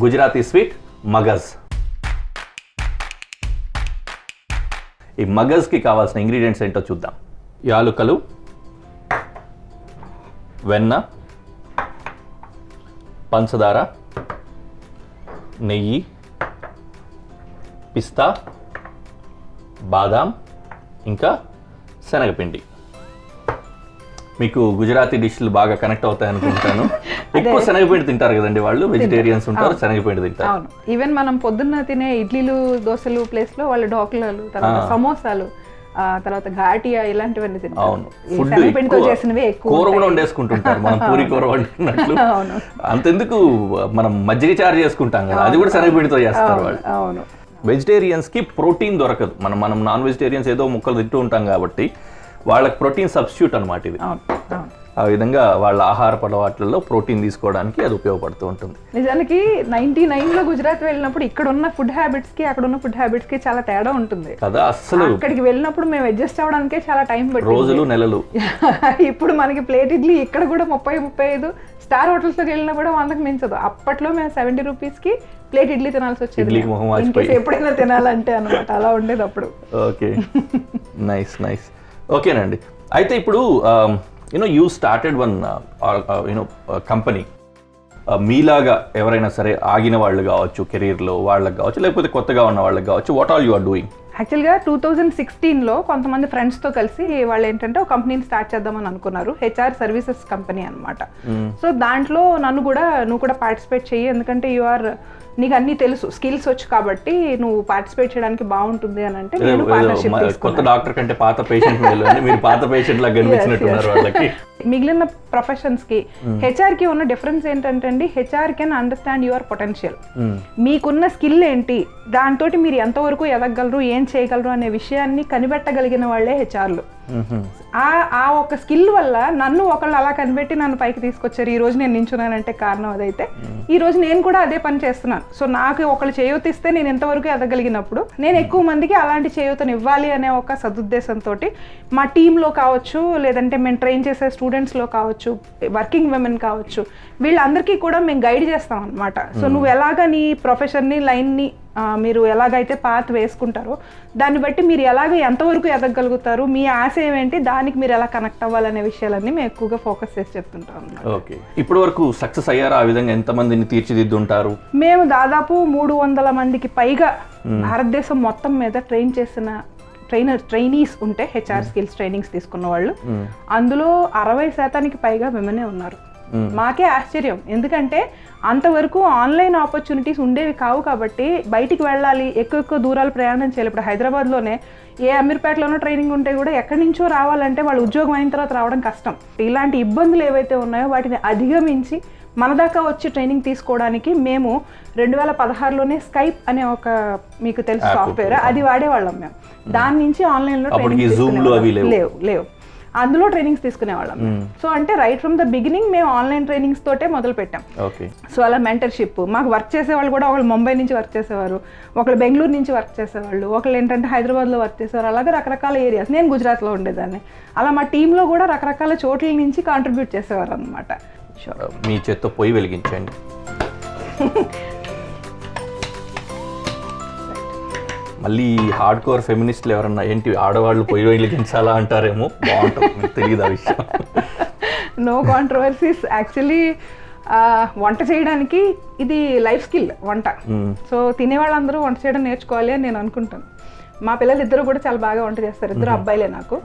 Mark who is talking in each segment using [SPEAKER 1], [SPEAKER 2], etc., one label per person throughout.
[SPEAKER 1] Gujarati sweet మగజ్. ఈ మగజ్కి కావాల్సిన ingredients ఏంటో చూద్దాం. యాలుకలు, వెన్న, పంచదార, నెయ్యి, పిస్తా, బాదాం, ఇంకా శనగపిండి. మీకు గుజరాతీ డిష్లు బాగా కనెక్ట్ అవుతాయి అనుకుంటాను. ఎక్కువ శనగపిండి తింటారు కదండి వాళ్ళు, వెజిటేరియన్స్ ఉంటారు, శనగపిండి తింటారు.
[SPEAKER 2] అవును, ఈవెన్ మనం పొద్దున్న తినే ఇడ్లీలు దోశలు ప్లేస్ లో వాళ్ళు ఢోక్లాలు, తర్వాత సమోసాలు, తర్వాత ఘాటియా ఇలాంటివన్నీ తింటారు.
[SPEAKER 1] అవును,
[SPEAKER 2] శనగపిండితో చేసినవి ఎక్కువ
[SPEAKER 1] కూర కూడా వండేసుకుంటుంటారు. మనం పూరి కూర వండుకున్నట్లు. అంతెందుకు మనం మజ్జిగ చారు చేసుకుంటాం కదా, అది కూడా శనగపిండితో చేస్తారు వాళ్ళు.
[SPEAKER 2] అవును,
[SPEAKER 1] వెజిటేరియన్స్ కి ప్రోటీన్ దొరకదు. మనం నాన్ వెజిటేరియన్స్ ఏదో ముక్కలు తింటూ ఉంటాం కాబట్టి వాళ్ళకి ప్రోటీన్ సబ్స్టిట్యూట్ అన్నమాట ఇది. ఆ విధంగా వాళ్ళ ఆహార అలవాట్లలో ప్రోటీన్ తీసుకోవడానికి అది ఉపయోగపడుతూ ఉంటుంది.
[SPEAKER 2] నిజానికి 99లో గుజరాత్ వెళ్ళినప్పుడు ఇక్కడ ఉన్న ఫుడ్ హ్యాబిట్స్ కి అక్కడ ఉన్న ఫుడ్ హ్యాబిట్స్ కి చాలా తేడా ఉంటుంది
[SPEAKER 1] కదా. అసలు
[SPEAKER 2] అక్కడికి వెళ్ళినప్పుడు మేము అడ్జస్ట్ అవ్వడానికే చాలా టైం పట్టింది,
[SPEAKER 1] రోజులు నెలలు.
[SPEAKER 2] ఇప్పుడు మనకి ప్లేట్ ఇడ్లీ ఇక్కడ కూడా 30-35 స్టార్ హోటల్స్ లోకి వెళ్ళినా కూడా 100కి మించదు. అప్పట్లో మేము 70 రూపీస్కి ప్లేట్ ఇడ్లీ తినాల్సి వచ్చేది, ఎప్పుడైనా తినాలంటే అన్నమాట. అలా ఉండేది అప్పుడు.
[SPEAKER 1] Okay, nice nice. ఓకేనండి, అయితే ఇప్పుడు యూ స్టార్టెడ్ వన్ కంపెనీ. మీలాగా ఎవరైనా సరే ఆగిన వాళ్ళు కావచ్చు, కెరీర్లో వాళ్ళకి కావచ్చు, లేకపోతే కొత్తగా ఉన్న వాళ్ళకి కావచ్చు, what all you are doing?
[SPEAKER 2] యాక్చువల్గా 2016లో కొంతమంది ఫ్రెండ్స్తో కలిసి వాళ్ళు ఏంటంటే ఒక కంపెనీని స్టార్ట్ చేద్దామని అనుకున్నారు. హెచ్ఆర్ సర్వీసెస్ కంపెనీ అనమాట. సో దాంట్లో నువ్వు కూడా పార్టిసిపేట్ చెయ్యి, ఎందుకంటే నీకు అన్ని తెలుసు, స్కిల్స్ వచ్చు కాబట్టి నువ్వు పార్టిసిపేట్ చేయడానికి బాగుంటుంది అని అంటే నేను పార్ట్నర్షిప్ తీసుకున్నాను.
[SPEAKER 1] కొత్త డాక్టర్ కంటే పాత పేషెంట్ మీరు పాత పేషెంట్ లాగా కనిపించినట్టున్నారు వాళ్ళకి.
[SPEAKER 2] మిగిలిన ప్రొఫెషన్స్ కి హెచ్ఆర్ కి ఉన్న డిఫరెన్స్ ఏంటంటే అండి, HR can understand your potential. మీకున్న స్కిల్ ఏంటి, దాంతో మీరు ఎంతవరకు ఎదగలరు, ఏం చేయగలరు అనే విషయాన్ని కనిపెట్టగలిగిన వాళ్ళే హెచ్ఆర్లు. ఆ ఒక స్కిల్ వల్ల నన్ను ఒకళ్ళు అలా కనిపెట్టి నన్ను పైకి తీసుకొచ్చారు. ఈ రోజు నేను నించున్నానంటే కారణం అదైతే. ఈ రోజు నేను కూడా అదే పని చేస్తున్నాను. సో నాకు ఒకళ్ళు చేయూతిస్తే నేను ఎంతవరకు ఎదగలిగినప్పుడు నేను ఎక్కువ మందికి అలాంటి చేయూతను ఇవ్వాలి అనే ఒక సదుద్దేశంతో మా టీంలో కావచ్చు, లేదంటే మేము ట్రైన్ చేసే స్టూడెంట్స్లో కావచ్చు, వర్కింగ్ విమెన్ కావచ్చు, వీళ్ళందరికీ కూడా మేము గైడ్ చేస్తాం అనమాట. సో నువ్వు ఎలాగ నీ ప్రొఫెషన్ని, లైన్ని మీరు ఎలాగైతే పాత్ వేసుకుంటారో దాన్ని బట్టి మీరు ఎంతవరకు ఎదగలుగుతారు, మీ ఆశ ఏమేంటి, దానికి మీరు ఎలా కనెక్ట్ అవ్వాలనే విషయాలన్నీ మేము ఎక్కువగా ఫోకస్ చేసి చెప్తుంటాం.
[SPEAKER 1] ఓకే, ఇప్పటి వరకు సక్సెస్ అయ్యారా? ఆ విధంగా ఎంతమందిని తీర్చిదిద్దుంటారు?
[SPEAKER 2] మేము దాదాపు 300 మందికి పైగా భారతదేశం మొత్తం మీద ట్రైన్ చేసిన ట్రైనీస్ ఉంటే, హెచ్ఆర్ స్కిల్స్ ట్రైనింగ్స్ తీసుకున్న వాళ్ళు, అందులో 60% పైగా విమెనే ఉన్నారు. మాకే ఆశ్చర్యం, ఎందుకంటే అంతవరకు ఆన్లైన్ ఆపర్చునిటీస్ ఉండేవి కావు కాబట్టి బయటికి వెళ్ళాలి, ఎక్కువ దూరాలు ప్రయాణం చేయాలి. ఇప్పుడు హైదరాబాద్లోనే ఏ అమీర్పేటలోనో ట్రైనింగ్ ఉంటే కూడా ఎక్కడి నుంచో రావాలంటే వాళ్ళు ఉద్యోగం అయిన తర్వాత రావడం కష్టం. ఇలాంటి ఇబ్బందులు ఏవైతే ఉన్నాయో వాటిని అధిగమించి మన దాకా వచ్చి ట్రైనింగ్ తీసుకోవడానికి మేము 2016లోనే స్కైప్ అనే ఒక, మీకు తెలుసు సాఫ్ట్వేర్, అది వాడేవాళ్ళం మేము. దాని నుంచి ఆన్లైన్లో లేవు, అందులో ట్రైనింగ్స్ తీసుకునేవాళ్ళం. సో అంటే రైట్ ఫ్రమ్ ద బిగినింగ్ మేము ఆన్లైన్ ట్రైనింగ్స్ తోటే మొదలు పెట్టాం. సో అలా మెంటర్షిప్, మాకు వర్క్ చేసేవాళ్ళు కూడా ఒకళ్ళు ముంబై నుంచి వర్క్ చేసేవారు, ఒకళ్ళు బెంగళూరు నుంచి వర్క్ చేసేవాళ్ళు, ఒకళ్ళు ఏంటంటే హైదరాబాద్లో వర్క్ చేసేవారు. అలాగే రకరకాల ఏరియాస్, నేను గుజరాత్లో ఉండేదాన్ని. అలా మా టీంలో కూడా రకరకాల చోట్ల నుంచి కాంట్రిబ్యూట్ చేసేవారు అనమాట.
[SPEAKER 1] మీ చేత్తో పొయ్యి వెలిగించండి. మళ్ళీ హార్డ్ కోర్ ఫెమినిస్ట్లు ఎవరన్నా ఏంటి ఆడవాళ్ళు పొయ్యి వెలిగించాలా అంటారేమో, బాగుంటుంది, తెలియదు ఆ విషయం.
[SPEAKER 2] No controversies. యాక్చువల్లీ వంట చేయడానికి ఇది లైఫ్ స్కిల్ వంట. సో తినేవాళ్ళందరూ వంట చేయడం నేర్చుకోవాలి అని నేను అనుకుంటాను. మా పిల్లలు ఇద్దరు కూడా చాలా బాగా వంట చేస్తారు, ఇద్దరు అబ్బాయిలే నాకు,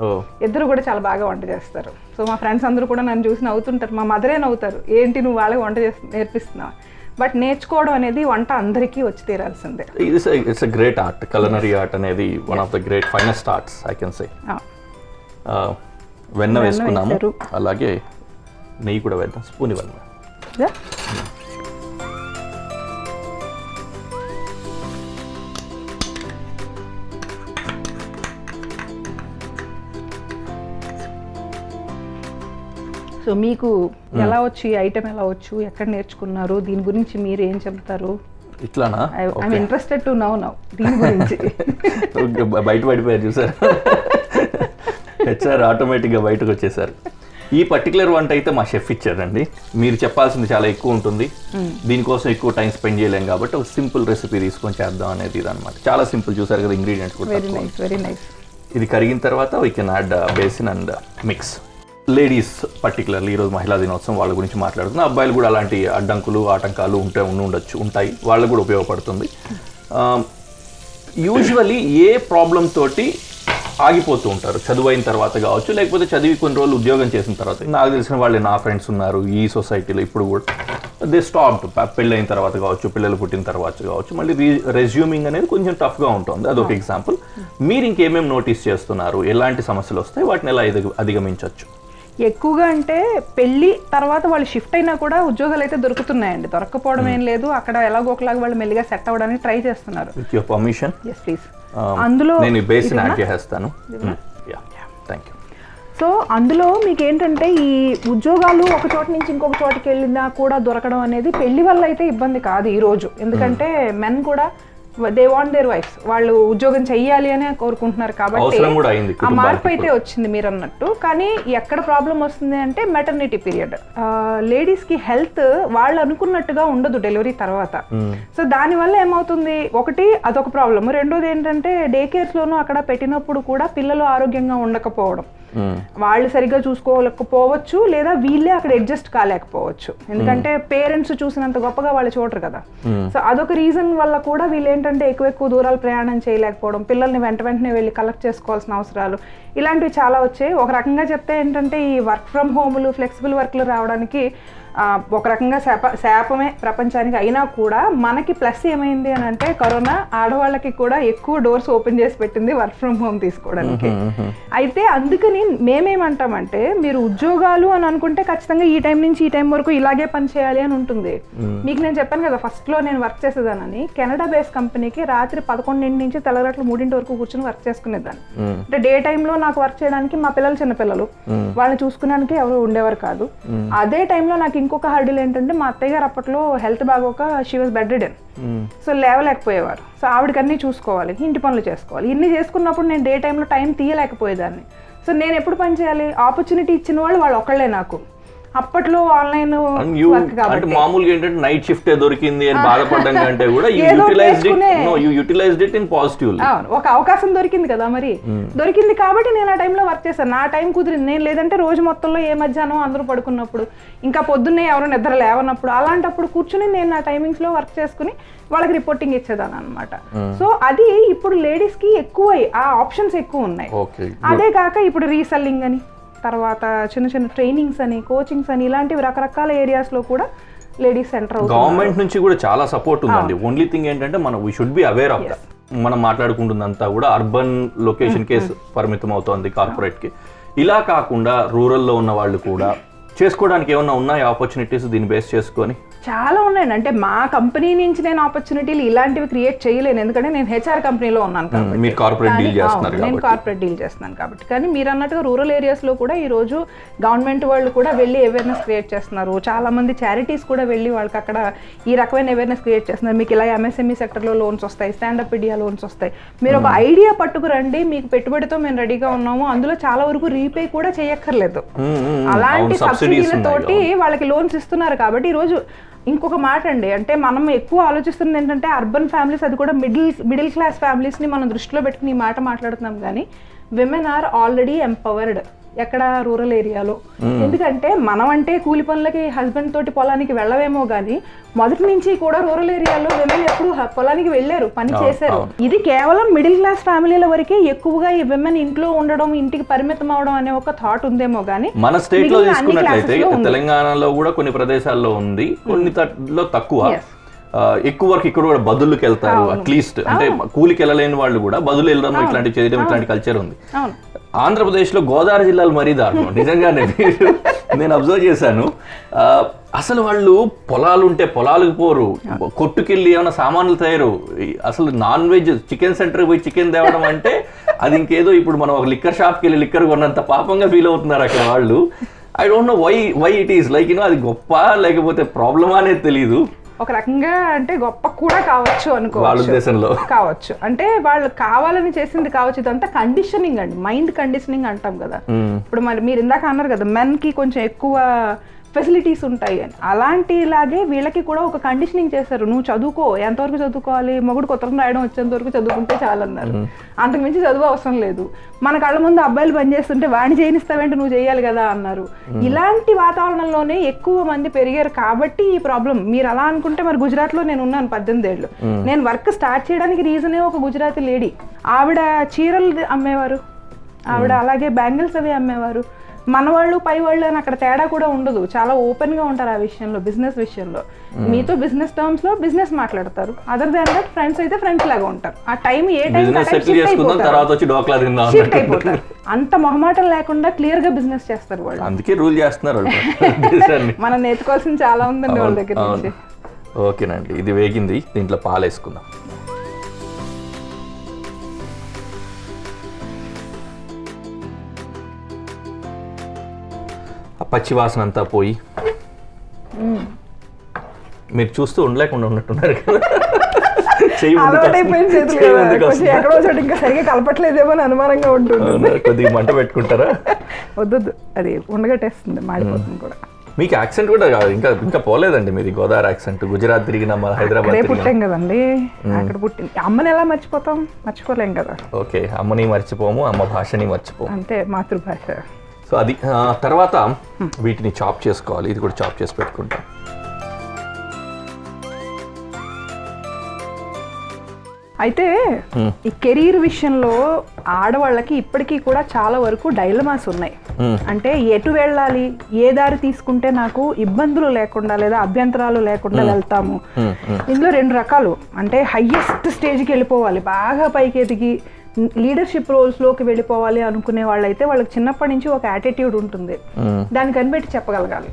[SPEAKER 2] ఇద్దరు కూడా చాలా బాగా వంట చేస్తారు. సో మా ఫ్రెండ్స్ అందరూ కూడా నన్ను చూసి నవ్వుతుంటారు, మా మదరే నవ్వుతారు, ఏంటి నువ్వు వాళ్ళకి వంట నేర్పిస్తున్నావు. బట్ నేర్చుకోవడం అనేది వంట అందరికీ వచ్చి తీరాల్సిందే.
[SPEAKER 1] It's a great art, culinary art అనేది one of the great finest arts I can say. వెన్న వేసుకున్నాము, అలాగే నెయ్యి కూడా వేద్దాం, స్పూన్ ఇవ్వండి.
[SPEAKER 2] సో మీకు ఎలా వచ్చు, ఈ ఐటెం ఎలా వచ్చు, ఎక్కడ నేర్చుకున్నారు, దీని గురించి మీరు ఏం చెప్తారు?
[SPEAKER 1] ఇట్లానా?
[SPEAKER 2] ఐఎమ్ ఇంట్రెస్టెడ్ టు నౌ దీని గురించి.
[SPEAKER 1] బయట పడిపోయారు చూసారు, హెచ్ఆర్ ఆటోమేటిక్గా బయటకు వచ్చేసారు. ఈ పర్టికులర్ వంట అయితే మా షెఫ్ ఇచ్చారండి. మీరు చెప్పాల్సింది చాలా ఎక్కువ ఉంటుంది, దీనికోసం ఎక్కువ టైం స్పెండ్ చేయలేం కాబట్టి ఒక సింపుల్ రెసిపీ తీసుకొని చేద్దాం అనేది ఇది అనమాట. చాలా సింపుల్, చూసారు కదా ఇంగ్రీడియంట్స్ కూడా.
[SPEAKER 2] Very nice.
[SPEAKER 1] ఇది కరిగిన తర్వాత we can add basin and mix. Ladies particularly ఈరోజు మహిళా దినోత్సవం వాళ్ళ గురించి మాట్లాడుతున్నాం. అబ్బాయిలు కూడా అలాంటి అడ్డంకులు ఆటంకాలు ఉంటాయి, వాళ్ళకు కూడా ఉపయోగపడుతుంది. యూజువలీ ఏ ప్రాబ్లం తోటి ఆగిపోతూ ఉంటారు, చదువు అయిన తర్వాత కావచ్చు, లేకపోతే చదివి కొన్ని రోజులు ఉద్యోగం చేసిన తర్వాత. నాకు తెలిసిన వాళ్ళు నా ఫ్రెండ్స్ ఉన్నారు ఈ సొసైటీలో ఇప్పుడు కూడా. దే స్టాప్డ్, పెళ్ళైన తర్వాత కావచ్చు, పిల్లలు పుట్టిన తర్వాత కావచ్చు, మళ్ళీ రెజ్యూమింగ్ అనేది కొంచెం టఫ్గా ఉంటుంది. అదొక ఎగ్జాంపుల్. మీరు ఇంకేమేమి నోటీస్ చేస్తున్నారు, ఎలాంటి సమస్యలు వస్తాయి, వాటిని ఎలా అధిగమించవచ్చు?
[SPEAKER 2] ఎక్కువగా అంటే పెళ్లి తర్వాత వాళ్ళు షిఫ్ట్ అయినా కూడా ఉద్యోగాలు అయితే దొరుకుతున్నాయండి, దొరకపోవడం ఏం లేదు. అక్కడ ఎలాగో ఒకలాగా వాళ్ళు మెల్లిగా సెట్ అవ్వడానికి ట్రై చేస్తున్నారు.
[SPEAKER 1] With your permission,
[SPEAKER 2] yes please. అందులో
[SPEAKER 1] నేను బేసిన్ యాడ్ చేస్తాను. థాంక్యూ.
[SPEAKER 2] సో అందులో మీకు ఏంటంటే ఈ ఉద్యోగాలు ఒక చోట నుంచి ఇంకొక చోటకి వెళ్ళినా కూడా దొరకడం అనేది పెళ్లి వల్ల అయితే ఇబ్బంది కాదు ఈ రోజు. ఎందుకంటే మెన్ కూడా దే వాంట్ దేర్ వైఫ్స్, వాళ్ళు ఉద్యోగం చెయ్యాలి అనే కోరుకుంటున్నారు కాబట్టి ఆ మార్పు అయితే వచ్చింది మీరు అన్నట్టు. కానీ ఎక్కడ ప్రాబ్లం వస్తుంది అంటే మెటర్నిటీ పీరియడ్. లేడీస్ కి హెల్త్ వాళ్ళు అనుకున్నట్టుగా ఉండదు డెలివరీ తర్వాత. సో దానివల్ల ఏమవుతుంది, ఒకటి అదొక ప్రాబ్లమ్, రెండోది ఏంటంటే డే కేర్స్ లోనూ అక్కడ పెట్టినప్పుడు కూడా పిల్లలు ఆరోగ్యంగా ఉండకపోవడం, వాళ్ళు సరిగ్గా చూసుకోలేకపోవచ్చు, లేదా వీళ్ళే అక్కడ అడ్జస్ట్ కాలేకపోవచ్చు. ఎందుకంటే పేరెంట్స్ చూసినంత గొప్పగా వాళ్ళు చూడరు కదా. సో అదొక రీజన్ వల్ల కూడా వీళ్ళు ఏంటంటే ఎక్కువ దూరాలు ప్రయాణం చేయలేకపోవడం, పిల్లల్ని వెంటనే వెళ్ళి కలెక్ట్ చేసుకోవాల్సిన అవసరాలు, ఇలాంటివి చాలా వచ్చాయి. ఒక రకంగా చెప్తే ఏంటంటే ఈ వర్క్ ఫ్రమ్ హోమ్లు, ఫ్లెక్సిబుల్ వర్క్లు రావడానికి ఒక రకంగా శాపమే ప్రపంచానికి. అయినా కూడా మనకి ప్లస్ ఏమైంది అని అంటే కరోనా ఆడవాళ్ళకి కూడా ఎక్కువ డోర్స్ ఓపెన్ చేసి పెట్టింది వర్క్ ఫ్రమ్ హోమ్ తీసుకోవడానికి. అయితే అందుకని మేమేమంటామంటే మీరు ఉద్యోగాలు అని అనుకుంటే ఖచ్చితంగా ఈ టైం నుంచి ఈ టైం వరకు ఇలాగే పని చేయాలి అని ఉంటుంది. మీకు నేను చెప్పాను కదా ఫస్ట్ లో నేను వర్క్ చేసేదానని, కెనడా బేస్ కంపెనీకి రాత్రి 11 నుంచి తెల్లగట్ల 3 వరకు కూర్చొని వర్క్ చేసుకునేదాన్ని. అంటే డే టైంలో నాకు వర్క్ చేయడానికి మా పిల్లలు చిన్నపిల్లలు, వాళ్ళని చూసుకోవడానికి ఎవరు ఉండేవారు కాదు. అదే టైంలో నాకు ఇంకొక హర్డిల్ ఏంటంటే మా అత్తయ్య గారు అప్పట్లో హెల్త్ బాగోక she was bedridden. So లేవలేకపోయేవారు. సో ఆవిడకి అన్నీ చూసుకోవాలి, ఇంటి పనులు చేసుకోవాలి. ఇన్ని చేసుకున్నప్పుడు నేను డే టైంలో టైం తీయలేకపోయేదాన్ని. సో నేను ఎప్పుడు పని చేయాలి, ఆపర్చునిటీ ఇచ్చిన వాళ్ళు ఒక్కళ్ళే నాకు. అప్పట్లో ఆన్లైన్
[SPEAKER 1] అంటే మామూలుగా ఏంటంటే నైట్ షిఫ్ట్ దొరికింది అని బాధపడడం కంటే కూడా యూటిలైజ్డ్ ఇట్ ఇన్ పాజిటివ్.
[SPEAKER 2] ఒక అవకాశం దొరికింది కదా, మరి దొరికింది కాబట్టి నేను ఆ టైంలో వర్క్ చేశాను. నా టైం కుదిరింది. నేను లేదంటే రోజు మొత్తంలో ఏ మధ్యాహ్నం అందరూ పడుకున్నప్పుడు, ఇంకా పొద్దున్నే ఎవరు నిద్ర లేవనప్పుడు, అలాంటప్పుడు కూర్చుని నేను నా టైమింగ్స్ లో వర్క్ చేసుకుని వాళ్ళకి రిపోర్టింగ్ ఇచ్చేదాన్ని అనమాట. సో అది ఇప్పుడు లేడీస్ కి ఎక్కువ ఆ ఆప్షన్స్ ఎక్కువ ఉన్నాయి. అదే కాక ఇప్పుడు రీసెల్లింగ్ అని, తర్వాత చిన్న ట్రైనింగ్స్ అని, కోచింగ్స్ అని, ఇలాంటివి రకరకాల ఏరియాస్ లో కూడా లేడీస్ సెంటర్ అవుతుంది.
[SPEAKER 1] గవర్నమెంట్ నుంచి కూడా చాలా సపోర్ట్ ఉందండి. ఓన్లీ థింగ్ ఏంటంటే we should be aware of that. మనం మాట్లాడుకుంటుందంతా కూడా అర్బన్ లొకేషన్ కేసు పరిమితం అవుతోంది కార్పొరేట్ కి. ఇలా కాకుండా రూరల్లో ఉన్న వాళ్ళు కూడా చేసుకోవడానికి ఏమన్నా ఉన్నాయి ఆపర్చునిటీస్ దీన్ని బేస్ చేసుకొని?
[SPEAKER 2] చాలా ఉన్నాయండి. అంటే మా కంపెనీ నుంచి నేను ఆపర్చునిటీలు ఇలాంటివి క్రియేట్ చేయలేను, ఎందుకంటే నేను హెచ్ఆర్ కంపెనీలో ఉన్నాను కాబట్టి.
[SPEAKER 1] నేను కార్పొరేట్
[SPEAKER 2] డీల్ చేస్తున్నాను కాబట్టి. కానీ మీరు అన్నట్టుగా రూరల్ ఏరియాస్ లో కూడా ఈ రోజు గవర్నమెంట్ వాళ్ళు కూడా వెళ్ళి అవేర్నెస్ క్రియేట్ చేస్తున్నారు. చాలా మంది చారిటీస్ కూడా వెళ్ళి వాళ్ళకి అక్కడ ఈ రకమైన అవేర్నెస్ క్రియేట్ చేస్తున్నారు. మీకు ఇలా ఎంఎస్ఎంఈ సెక్టర్ లో లోన్స్ వస్తాయి, స్టాండప్ ఇండియా లోన్స్ వస్తాయి. మీరు ఒక ఐడియా పట్టుకురండి, మీకు పెట్టుబడితో మేము రెడీగా ఉన్నాము, అందులో చాలా వరకు రీపే కూడా చేయక్కర్లేదు. అలాంటి సబ్సిడీలతోటి వాళ్ళకి లోన్స్ ఇస్తున్నారు. కాబట్టి ఈ రోజు ఇంకొక మాట అండి, అంటే మనం ఎక్కువ ఆలోచిస్తుంది ఏంటంటే అర్బన్ ఫ్యామిలీస్, అది కూడా మిడిల్ క్లాస్ ఫ్యామిలీస్ని మనం దృష్టిలో పెట్టుకుని ఈ మాట మాట్లాడుతున్నాం. కానీ విమెన్ ఆర్ ఆల్రెడీ ఎంపవర్డ్ ఎక్కడ రూరల్ ఏరియాలో. ఎందుకంటే మనం అంటే కూలి పనులకి హస్బెండ్ తోటి పొలానికి వెళ్ళవేమో కానీ మొదటి నుంచి కూడా రూరల్ ఏరియాలో విమెన్ ఎప్పుడు పొలానికి వెళ్ళారు, పని చేశారు. ఇది కేవలం మిడిల్ క్లాస్ ఫ్యామిలీల వరకే ఎక్కువగా ఈ విమెన్ ఇంట్లో ఉండడం, ఇంటికి పరిమితం అవడం అనే ఒక థాట్ ఉందేమో కానీ
[SPEAKER 1] మన స్టేట్ లో తీసుకున్నట్లయితే తెలంగాణలో కూడా కొన్ని ప్రదేశాల్లో ఉంది, కొన్నిలో తక్కువ. ఎక్కువ వరకు ఇక్కడ కూడా బదులుకి వెళ్తారు. అట్లీస్ట్ అంటే కూలికి వెళ్ళలేని వాళ్ళు కూడా బదులు వెళ్ళడం, ఇట్లాంటి చేయడం, ఇట్లాంటి కల్చర్ ఉంది. ఆంధ్రప్రదేశ్ లో గోదావరి జిల్లాలు మరీ దారుణం నిజంగానే. నేను అబ్జర్వ్ చేశాను. అసలు వాళ్ళు పొలాలు ఉంటే పొలాలకు పోరు, కొట్టుకెళ్ళి ఏమైనా సామాన్లు తయారు. అసలు నాన్ వెజ్ చికెన్ సెంటర్కి పోయి చికెన్ తేవడం అంటే అది ఇంకేదో ఇప్పుడు మనం ఒక లిక్కర్ షాప్కి వెళ్ళి లిక్కర్ కొన్నంత పాపంగా ఫీల్ అవుతున్నారు అక్కడ వాళ్ళు. I don't know why it is like అది గొప్ప లేకపోతే ప్రాబ్లమా అనేది తెలీదు.
[SPEAKER 2] ఒక రకంగా అంటే గొప్ప కూడా కావచ్చు
[SPEAKER 1] వాళ్ళ
[SPEAKER 2] అనుకోవచ్చు,
[SPEAKER 1] ఉద్దేశంలో
[SPEAKER 2] కావచ్చు. అంటే వాళ్ళు కావాలని చేసింది కావచ్చు, ఇదంతా కండిషనింగ్ అండి, మైండ్ కండిషనింగ్ అంటాం కదా. ఇప్పుడు మరి మీరు ఇందాక అన్నారు కదా మెన్ కి కొంచెం ఎక్కువ ఫెసిలిటీస్ ఉంటాయి అని, అలాంటిలాగే వీళ్ళకి కూడా ఒక కండిషనింగ్ చేశారు. నువ్వు చదువుకో, ఎంతవరకు చదువుకోవాలి, మొగుడు కొత్తరం రాయడం వచ్చేంత వరకు చదువుకుంటే చాలన్నారు, అంతకుమించి చదువు అవసరం లేదు. మన కళ్ళ ముందు అబ్బాయిలు పనిచేస్తుంటే వాడిని చేయనిస్తావేంటి, నువ్వు చేయాలి కదా అన్నారు. ఇలాంటి వాతావరణంలోనే ఎక్కువ మంది పెరిగారు కాబట్టి ఈ ప్రాబ్లం. మీరు అలా అనుకుంటే మరి గుజరాత్లో నేను ఉన్నాను 18 ఏళ్ళు. నేను వర్క్ స్టార్ట్ చేయడానికి రీజనే ఒక గుజరాతీ లేడీ. ఆవిడ చీరలు అమ్మేవారు, ఆవిడ అలాగే బ్యాంగిల్స్ అవి అమ్మేవారు. మన వాళ్ళు పై వాళ్ళు అని అక్కడ తేడా కూడా ఉండదు, చాలా ఓపెన్ గా ఉంటారు ఆ విషయంలో, బిజినెస్ విషయంలో. మీతో బిజినెస్ టర్మ్స్ లో బిజినెస్ మాట్లాడతారు, అదర్ దాన్ దట్ ఫ్రెండ్స్ అయితే ఫ్రెండ్స్ లాగా ఉంటారు. ఆ టైం ఏ టైం షిఫ్ట్ అయిపోతారు. అంత మొహమాటం లేకుండా క్లియర్ గా బిజినెస్ చేస్తారు వాళ్ళు.
[SPEAKER 1] అందుకే రూల్ చేస్తున్నారు.
[SPEAKER 2] మనం నేర్చుకోవాల్సింది చాలా ఉందండి వాళ్ళ దగ్గర నుంచి.
[SPEAKER 1] ఓకేనండి, ఇది వేగింది, దీంట్లో పాలు వేసుకుందాం. పచ్చి వాసన అంతా పోయి మీరు చూస్తూ ఉండలేకుండా ఉన్నట్టున్నారు కదా.
[SPEAKER 2] ఎక్కడో చోట ఇంకా సరిగా కలపట్లేదేమో అని అనుమానంగా ఉంటుంది.
[SPEAKER 1] కొద్దిగా మంట పెట్టుకుంటారా?
[SPEAKER 2] వద్దు, అది ఉండగట్టేస్తుంది, మాడిపోతుంది కూడా.
[SPEAKER 1] మీకు యాక్సెంట్ కూడా ఇంకా ఇంకా పోలేదండి మీది, గోదావరి యాక్సెంట్. గుజరాత్ తిరిగిన హైదరాబాద్
[SPEAKER 2] పుట్టాం కదండి, అక్కడ పుట్టింది. అమ్మని ఎలా మర్చిపోతాం, మర్చిపోలేం కదా.
[SPEAKER 1] ఓకే, అమ్మని మర్చిపోము, అమ్మ భాషని మర్చిపోము,
[SPEAKER 2] అంతే, మాతృభాష.
[SPEAKER 1] సో అది తర్వాత వీటిని చాప్ చేసుకోవాలి. ఇది కూడా చాప్ చేసి పెట్టుకుంటాం.
[SPEAKER 2] అయితే ఈ కెరీర్ విషయంలో ఆడవాళ్ళకి ఇప్పటికీ కూడా చాలా వరకు డైలమాస్ ఉన్నాయి. అంటే ఎటు వెళ్ళాలి, ఏ దారి తీసుకుంటే నాకు ఇబ్బందులు లేకుండా లేదా అభ్యంతరాలు లేకుండా వెళ్తాము. ఇందులో 2 రకాలు. అంటే హైయెస్ట్ స్టేజ్కి వెళ్ళిపోవాలి, బాగా పైకి ఎదిగి లీడర్షిప్ రోల్స్ లోకి వెళ్ళిపోవాలి అనుకునే వాళ్ళైతే వాళ్ళకి చిన్నప్పటి నుంచి ఒక యాటిట్యూడ్ ఉంటుంది, దాన్ని కనిపెట్టి చెప్పగలగాలి.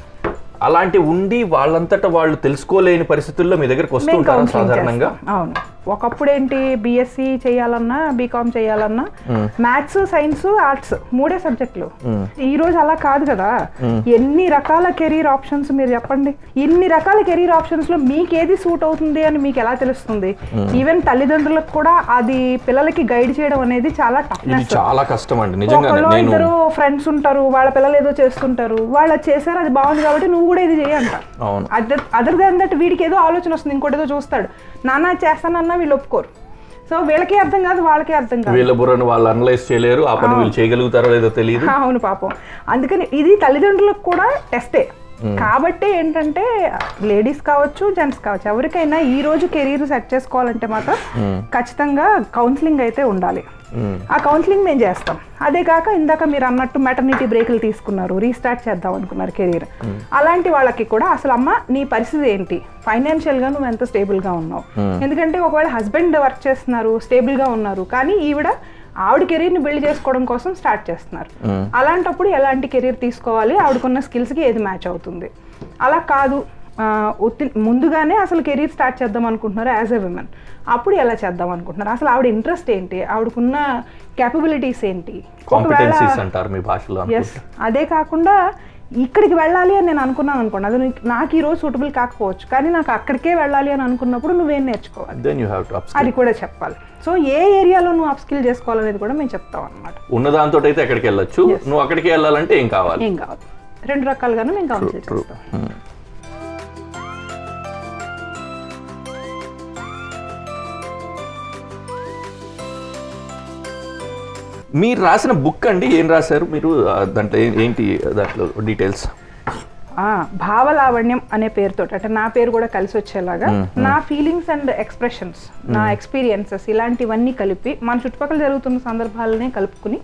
[SPEAKER 1] అలాంటి ఉండి వాళ్ళంతటా వాళ్ళు తెలుసుకోలేని పరిస్థితుల్లో మీ దగ్గరకు వస్తూ ఉంటారు సాధారణంగా.
[SPEAKER 2] అవును, ఒకప్పుడు ఏంటి, బిఎస్సి చేయాలన్నా బీకామ్ చేయాలన్నా మ్యాథ్స్, సైన్స్, ఆర్ట్స్ 3 సబ్జెక్టులు. ఈ రోజు అలా కాదు కదా. ఎన్ని రకాల కెరీర్ ఆప్షన్స్ మీరు చెప్పండి. ఇన్ని రకాల కెరీర్ ఆప్షన్స్ లో మీకు ఏది సూట్ అవుతుంది అని మీకు ఎలా తెలుస్తుంది? ఈవెన్ తల్లిదండ్రులకు కూడా అది పిల్లలకి గైడ్ చేయడం అనేది చాలా టఫ్నెస్, చాలా
[SPEAKER 1] కష్టం అండి నిజంగా.
[SPEAKER 2] ఇద్దరు ఫ్రెండ్స్ ఉంటారు, వాళ్ళ పిల్లలు ఏదో చేస్తుంటారు, వాళ్ళు చేశారు, అది బాగుంది కాబట్టి నువ్వు కూడా ఇది చేయంట. అదర్ దాన్ దట్ వీడికి ఏదో ఆలోచన వస్తుంది, ఇంకోటి ఏదో చూస్తాడు, నాన్న చేస్తానన్నా వీళ్ళు ఒప్పుకోరు. సో వీళ్ళకి అర్థం కాదు, వాళ్ళకి అర్థం కాదు,
[SPEAKER 1] వీళ్ళ బుర్రను వాళ్ళు అనలైజ్ చేయలేరు, ఆ పని వీళ్ళు చేయగలుగుతారో లేదో తెలియదు.
[SPEAKER 2] అవును పాపం. అందుకని ఇది తల్లిదండ్రులకు కూడా టెస్టే. కాబట్టి ఏంటంటే లేడీస్ కావచ్చు, జెంట్స్ కావచ్చు, ఎవరికైనా ఈ రోజు కెరీర్ సెట్ చేసుకోవాలంటే మాత్రం ఖచ్చితంగా కౌన్సిలింగ్ అయితే ఉండాలి. ఆ కౌన్సిలింగ్ మేము చేస్తాం. అదే కాక ఇందాక మీరు అన్నట్టు మెటర్నిటీ బ్రేకులు తీసుకున్నారు, రీస్టార్ట్ చేద్దాం అనుకున్నారు కెరీర్, అలాంటి వాళ్ళకి కూడా అసలు అమ్మ నీ పరిస్థితి ఏంటి, ఫైనాన్షియల్ గా నువ్వు ఎంత స్టేబుల్ గా ఉన్నావు. ఎందుకంటే ఒకవేళ హస్బెండ్ వర్క్ చేస్తున్నారు, స్టేబుల్ గా ఉన్నారు, కానీ ఆవిడ కెరీర్ ని బిల్డ్ చేసుకోవడం కోసం స్టార్ట్ చేస్తున్నారు. అలాంటప్పుడు ఎలాంటి కెరీర్ తీసుకోవాలి, ఆవిడకున్న స్కిల్స్ కి ఏది మ్యాచ్ అవుతుంది. అలా కాదు, ముందుగానే అసలు కెరీర్ స్టార్ట్ చేద్దాం అనుకుంటున్నారు యాజ్ ఎ విమెన్, అప్పుడు ఎలా చేద్దాం అనుకుంటున్నారు, అసలు ఆవిడ ఇంట్రెస్ట్ ఏంటి, ఆవిడకున్న క్యాపబిలిటీస్ ఏంటి. అదే కాకుండా ఇక్కడికి వెళ్ళాలి అని నేను అనుకున్నాను అనుకోండి, అది నాకు ఈ రోజు సూటబుల్ కాకపోవచ్చు, కానీ నాకు అక్కడికే వెళ్ళాలి అని అనుకున్నప్పుడు నువ్వేం నేర్చుకోవాలి, అది కూడా చెప్పాలి. సో ఏ ఏరియాలో నువ్వు అప్ స్కిల్ చేసుకోవాలనేది కూడా మేము చెప్తాం అనమాట.
[SPEAKER 1] ఉన్నదాంతో అయితే ఎక్కడికి వెళ్ళొచ్చు, నువ్వు అక్కడికి వెళ్ళాలంటే ఏం కావాలి,
[SPEAKER 2] 2 రకాలుగాను మేము కౌన్సిల్ చేస్తాం.
[SPEAKER 1] మీరు రాసిన బుక్ అండి, ఏం రాశారు మీరు దాంట్లో, ఏంటి దాంట్లో డీటెయిల్స్?
[SPEAKER 2] భావలావణ్యం అనే పేరుతో, అంటే నా పేరు కూడా కలిసి వచ్చేలాగా నా ఫీలింగ్స్ అండ్ ఎక్స్ప్రెషన్స్, నా ఎక్స్పీరియన్సెస్ ఇలాంటివన్నీ కలిపి మన చుట్టుపక్కల జరుగుతున్న సందర్భాలనే కలుపుకుని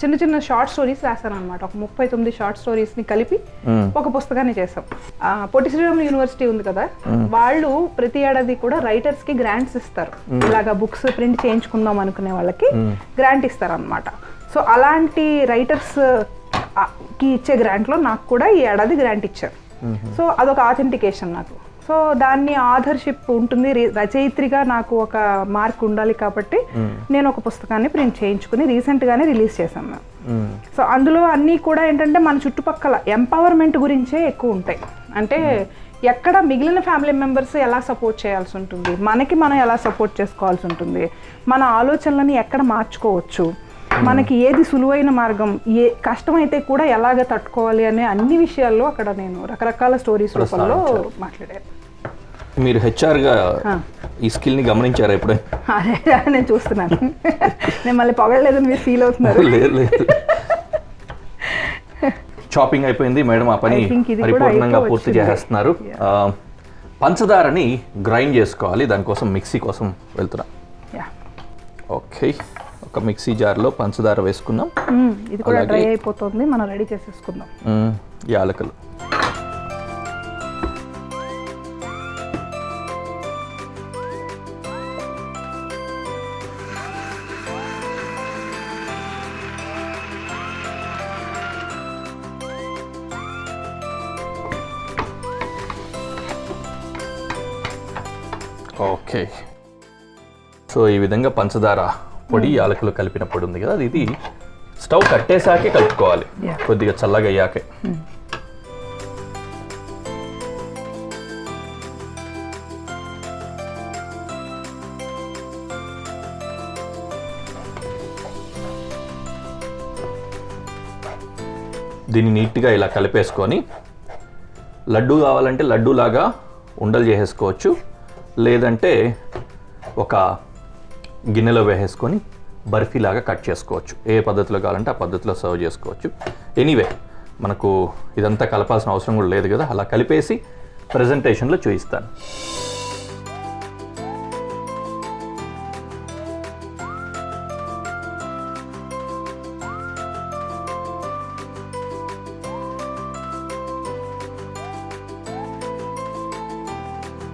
[SPEAKER 2] చిన్న చిన్న షార్ట్ స్టోరీస్ రాశాను అనమాట. ఒక 39 షార్ట్ స్టోరీస్ ని కలిపి ఒక పుస్తకాన్ని చేసాం. పొట్టి శ్రీరాములు యూనివర్సిటీ ఉంది కదా, వాళ్ళు ప్రతి ఏడాది కూడా రైటర్స్ కి గ్రాంట్స్ ఇస్తారు. ఇలాగా బుక్స్ ప్రింట్ చేయించుకుందాం అనుకునే వాళ్ళకి గ్రాంట్ ఇస్తారు అనమాట. సో అలాంటి రైటర్స్ కి ఇచ్చే గ్రాంట్లో నాకు కూడా ఈ ఏడాది గ్రాంట్ ఇచ్చారు. సో అదొక ఆథెంటికేషన్ నాకు. సో దాన్ని ఆథర్షిప్ ఉంటుంది, రచయిత్రిగా నాకు ఒక మార్క్ ఉండాలి కాబట్టి నేను ఒక పుస్తకాన్ని ప్రింట్ చేయించుకుని రీసెంట్ గానే రిలీజ్ చేశాను మేము. సో అందులో అన్నీ కూడా ఏంటంటే మన చుట్టుపక్కల ఎంపవర్మెంట్ గురించే ఎక్కువ ఉంటాయి. అంటే ఎక్కడ మిగిలిన ఫ్యామిలీ మెంబర్స్ ఎలా సపోర్ట్ చేయాల్సి ఉంటుంది, మనకి మనం ఎలా సపోర్ట్ చేసుకోవాల్సి ఉంటుంది, మన ఆలోచనలని ఎక్కడ మార్చుకోవచ్చు, మనకి ఏది సులువైన మార్గం, ఏ కష్టమైతే కూడా ఎలాగ తట్టుకోవాలి అనే అన్ని విషయాల్లో అక్కడ నేను రకరకాల స్టోరీస్ రూపంలో మాట్లాడాను.
[SPEAKER 1] మీరు హెచ్ఆర్గా ఈ స్కిల్ని గమనించారా ఎప్పుడే?
[SPEAKER 2] అదే నేను చూస్తున్నాను. నేను మళ్ళీ పొగడలేదని మీరు ఫీల్ అవుతున్నారు.
[SPEAKER 1] లేదు. షాపింగ్ అయిపోయింది మేడం, ఆ పని పరిపూర్ణంగా పూర్తి చేసేస్తున్నారు. పంచదారని గ్రైండ్ చేసుకోవాలి, దానికోసం మిక్సీ కోసం వెళ్తున్నా. ఓకే, ఒక మిక్సీ జార్లో పంచదార వేసుకుందాం.
[SPEAKER 2] ఇది కూడా డ్రై అయిపోతుంది, మనం రెడీ చేసేసుకుందాం.
[SPEAKER 1] యాలకులు, ఓకే. సో ఈ విధంగా పంచదార పొడి యాలకులు కలిపిన పొడి ఉంది కదా, ఇది స్టవ్ కట్టేసాకే కలుపుకోవాలి, కొద్దిగా చల్లగా అయ్యాకే. దీన్ని నీట్గా ఇలా కలిపేసుకొని లడ్డు కావాలంటే లడ్డూలాగా ఉండలు చేసేసుకోవచ్చు, లేదంటే ఒక గిన్నెలో వేసేసుకొని బర్ఫీలాగా కట్ చేసుకోవచ్చు. ఏ పద్ధతిలో కావాలంటే ఆ పద్ధతిలో సర్వ్ చేసుకోవచ్చు. ఎనీవే మనకు ఇదంతా కలపాల్సిన అవసరం కూడా లేదు కదా, అలా కలిపేసి ప్రజెంటేషన్లో చూపిస్తాను.